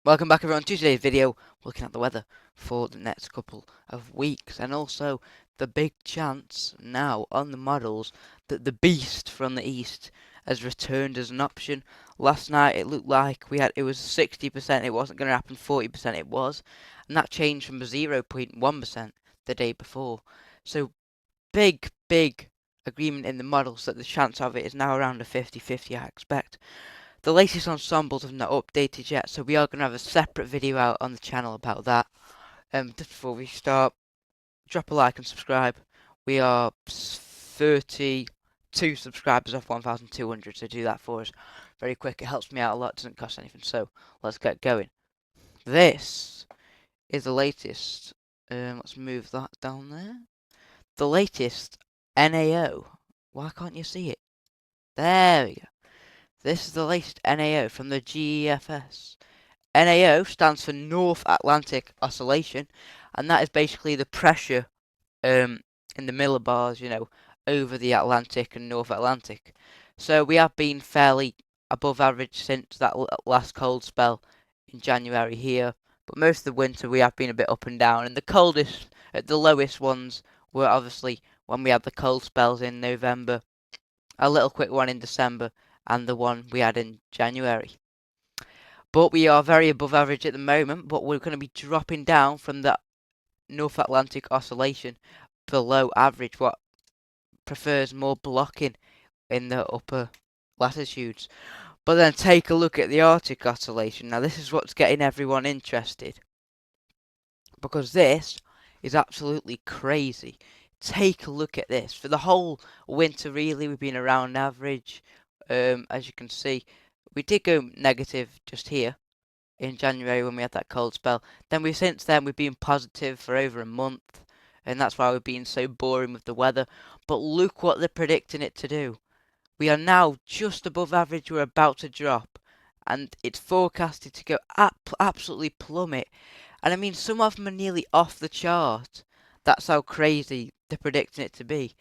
Welcome back everyone to today's video, looking at the weather for the next couple of weeks, and also the big chance now on the models that the beast from the east has returned as an option. Last night it looked like it was 60%, it wasn't going to happen, 40% it was, and that changed from 0.1% the day before. So big agreement in the models that the chance of it is now around a 50-50, I expect. The latest ensembles have not updated yet, so we are going to have a separate video out on the channel about that. Just before we start, drop a like and subscribe. We are 32 subscribers off 1,200, so do that for us very quick. It helps me out a lot, doesn't cost anything, so let's get going. This is the latest. Let's move that down there. The latest NAO. Why can't you see it? There we go. This is the latest NAO from the GEFS. NAO stands for North Atlantic Oscillation, and that is basically the pressure in the millibars, over the Atlantic and North Atlantic. So we have been fairly above average since that last cold spell in January here, but most of the winter we have been a bit up and down, and the lowest ones were obviously when we had the cold spells in November, a little quick one in December, and the one we had in January. But we are very above average at the moment, but we're going to be dropping down from the North Atlantic Oscillation below average, what prefers more blocking in the upper latitudes. But then take a look at the Arctic Oscillation. Now this is what's getting everyone interested, because this is absolutely crazy. Take a look at this. For the whole winter, really, we've been around average. As you can see, we did go negative just here in January when we had that cold spell. Since then we've been positive for over a month, and that's why we've been so boring with the weather. But look what they're predicting it to do. We are now just above average. We're about to drop, and it's forecasted to go absolutely plummet. And I mean, some of them are nearly off the chart. That's how crazy they're predicting it to be,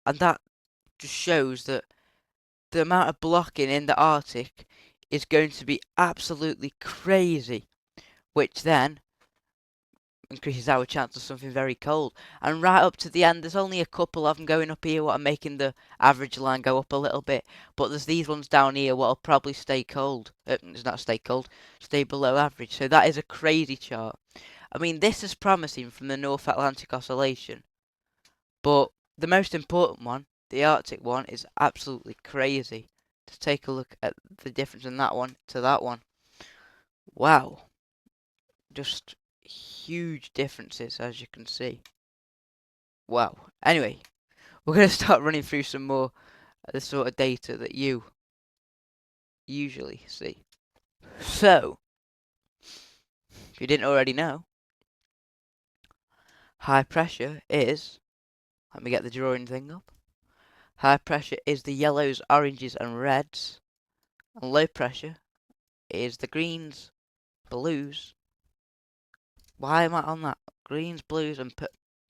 and that just shows that the amount of blocking in the Arctic is going to be absolutely crazy, which then increases our chance of something very cold. And right up to the end, there's only a couple of them going up here what are making the average line go up a little bit, but there's these ones down here what'll probably stay cold. It's not stay cold, stay below average. So that is a crazy chart. I mean, this is promising from the North Atlantic Oscillation, but the most important one, the Arctic one, is absolutely crazy. Just take a look at the difference in that one to that one. Wow. Just huge differences, as you can see. Wow. Anyway, we're going to start running through some more of the sort of data that you usually see. So, if you didn't already know, high pressure is, let me get the drawing thing up. High pressure is the yellows, oranges and reds, and low pressure is the greens, blues. Why am I on that? Greens, blues and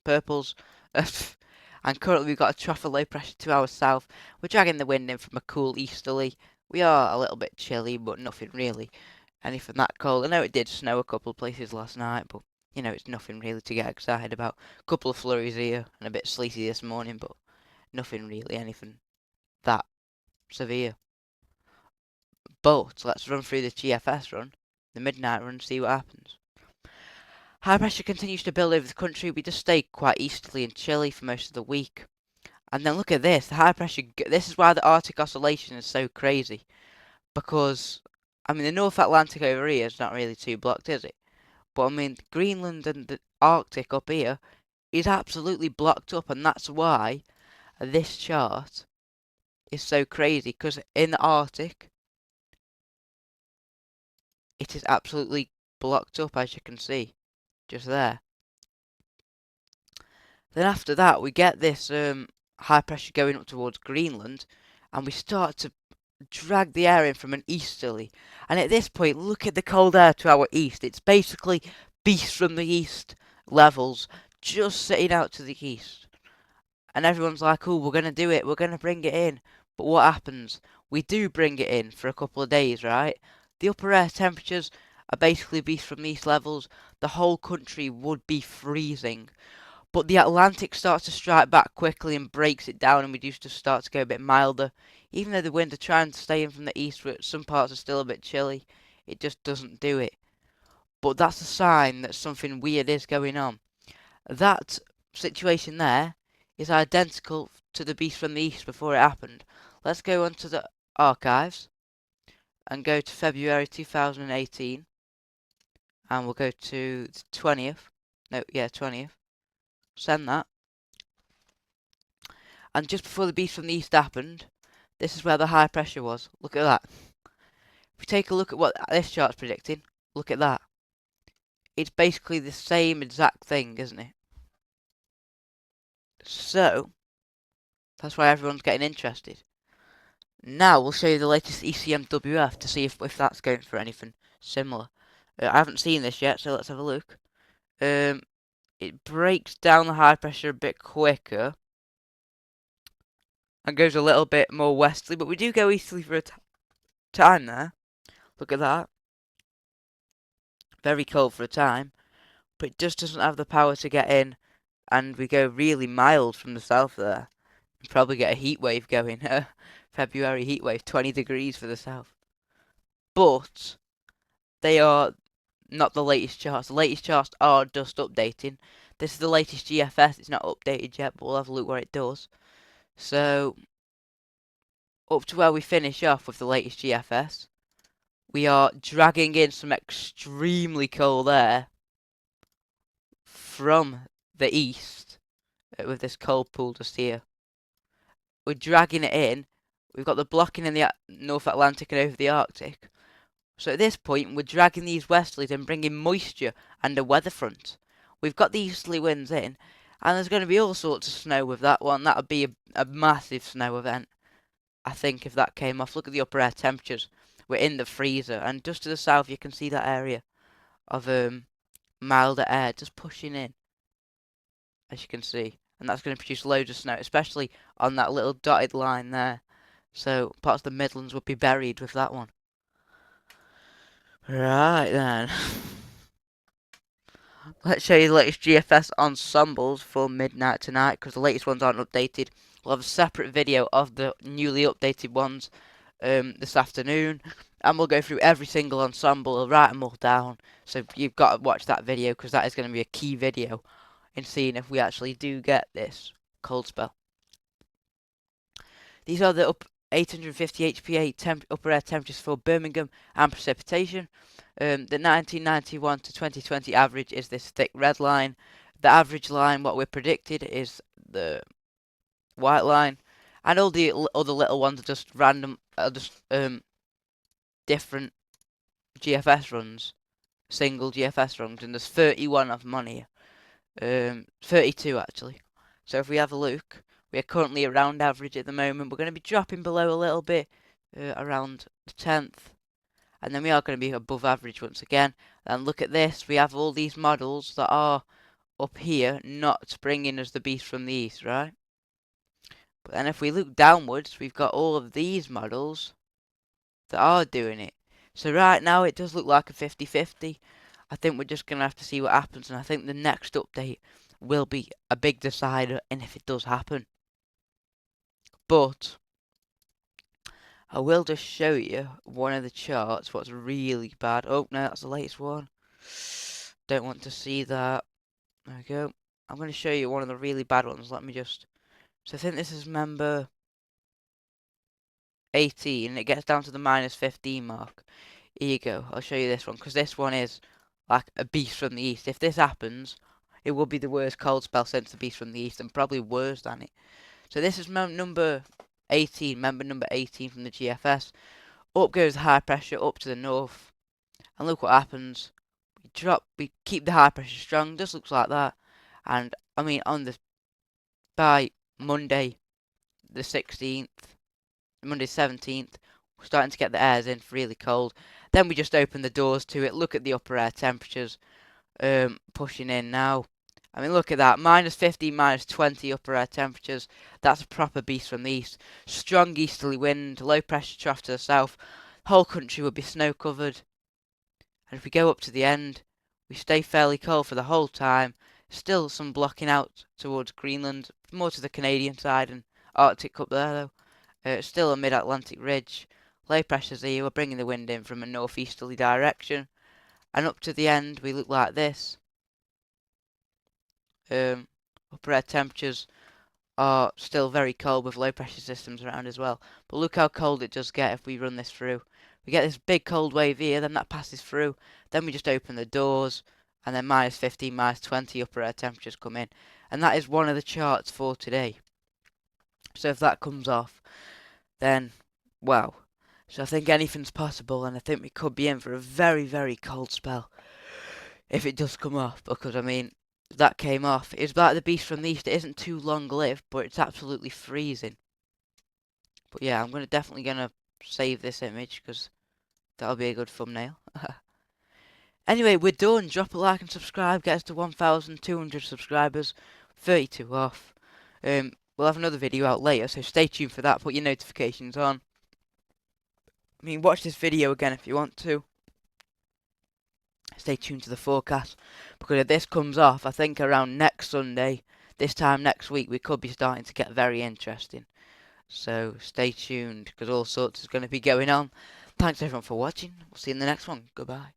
purples. And currently we've got a trough of low pressure to our south. We're dragging the wind in from a cool easterly. We are a little bit chilly, but nothing really anything that cold. I know it did snow a couple of places last night, but it's nothing really to get excited about. A couple of flurries here and a bit sleety this morning, but nothing really anything that severe. But let's run through the GFS run, the midnight run, see what happens. High pressure continues to build over the country. We just stay quite easterly and chilly for most of the week. And then look at this. The high pressure. This is why the Arctic Oscillation is so crazy. Because, I mean, the North Atlantic over here is not really too blocked, is it? But, I mean, Greenland and the Arctic up here is absolutely blocked up. And that's why this chart is so crazy. Because in the Arctic, it is absolutely blocked up, as you can see. Just there. Then after that, we get this high pressure going up towards Greenland, and we start to drag the air in from an easterly. And at this point, look at the cold air to our east. It's basically beast from the east levels just sitting out to the east. And everyone's like, oh, we're going to do it. We're going to bring it in. But what happens? We do bring it in for a couple of days, right? The upper air temperatures are basically beasts from these levels, the whole country would be freezing. But the Atlantic starts to strike back quickly and breaks it down, and we do just start to go a bit milder. Even though the winds are trying to stay in from the east, but some parts are still a bit chilly, it just doesn't do it. But that's a sign that something weird is going on. That situation there is identical to the beast from the east before it happened. Let's go onto the archives and go to February 2018, and we'll go to the 20th. No, yeah, 20th. Send that. And just before the beast from the east happened, this is where the high pressure was. Look at that. If we take a look at what this chart's predicting, look at that. It's basically the same exact thing, isn't it? So, that's why everyone's getting interested. Now, we'll show you the latest ECMWF to see if that's going for anything similar. I haven't seen this yet, so let's have a look. It breaks down the high pressure a bit quicker and goes a little bit more westerly, but we do go easterly for a time there. Look at that. Very cold for a time, but it just doesn't have the power to get in, and we go really mild from the south there. You probably get a heat wave going. February heat wave, 20 degrees for the south. But they are not the latest charts. The latest charts are just updating. This is the latest GFS. It's not updated yet, but we'll have a look where it does. So, up to where we finish off with the latest GFS, we are dragging in some extremely cold air from the east with this cold pool just here. We're dragging it in. We've got the blocking in the North Atlantic and over the Arctic. So at this point, we're dragging these westerlies and bringing moisture and a weather front. We've got the easterly winds in, and there's going to be all sorts of snow with that one. That would be a massive snow event, I think, if that came off. Look at the upper air temperatures. We're in the freezer, and just to the south, you can see that area of milder air just pushing in, as you can see. And that's going to produce loads of snow, especially on that little dotted line there. So parts of the Midlands would be buried with that one. Right then. Let's show you the latest GFS ensembles for midnight tonight, because the latest ones aren't updated. We'll have a separate video of the newly updated ones this afternoon, and we'll go through every single ensemble. I'll write them all down, so you've got to watch that video, because that is going to be a key video in seeing if we actually do get this cold spell. These are the 850 HPA upper air temperatures for Birmingham and precipitation. The 1991 to 2020 average is this thick red line. The average line, what we're predicted, is the white line. And all the other little ones are just random, different GFS runs. Single GFS runs. And there's 31 of them on here. 32 actually. So if we have a look, we are currently around average at the moment. We're going to be dropping below a little bit, around the 10th. And then we are going to be above average once again. And look at this, we have all these models that are up here, not bringing us the beast from the east, right? But then if we look downwards, we've got all of these models that are doing it. So right now it does look like a 50-50. I think we're just going to have to see what happens. And I think the next update will be a big decider, and if it does happen. But I will just show you one of the charts, what's really bad. Oh, no, that's the latest one. Don't want to see that. There we go. I'm going to show you one of the really bad ones. Let me just... So I think this is member 18, and it gets down to the -15 mark. Here you go. I'll show you this one, because this one is like a beast from the east. If this happens, it will be the worst cold spell since the beast from the east, and probably worse than it. So this is number 18, member number 18 from the GFS. Up goes the high pressure up to the north, and look what happens. We keep the high pressure strong, just looks like that. And I mean, by Monday the 16th, Monday 17th, we're starting to get the airs in really cold. Then we just open the doors to it. Look at the upper air temperatures pushing in now. I mean, look at that. -15, -20 upper air temperatures. That's a proper beast from the east. Strong easterly wind, low pressure trough to the south. Whole country would be snow covered. And if we go up to the end, we stay fairly cold for the whole time. Still some blocking out towards Greenland, more to the Canadian side and Arctic up there though. Still a mid-Atlantic ridge. Low pressures here, we're bringing the wind in from a northeasterly direction. And up to the end, we look like this. Upper air temperatures are still very cold with low pressure systems around as well. But look how cold it does get if we run this through. We get this big cold wave here, then that passes through. Then we just open the doors, and then minus 15, minus 20 upper air temperatures come in. And that is one of the charts for today. So if that comes off, then wow. So I think anything's possible, and I think we could be in for a very, very cold spell if it does come off. Because I mean, that came off. It's like the beast from the east. It isn't too long lived, but it's absolutely freezing. But yeah, I'm definitely gonna save this image because that'll be a good thumbnail. Anyway, we're done. Drop a like and subscribe. Get us to 1,200 subscribers. 32 off. We'll have another video out later, so stay tuned for that. Put your notifications on. I mean, watch this video again if you want to. Stay tuned to the forecast, because if this comes off, I think around next Sunday, this time next week, we could be starting to get very interesting. So stay tuned, because all sorts is going to be going on. Thanks everyone for watching. We'll see you in the next one. Goodbye.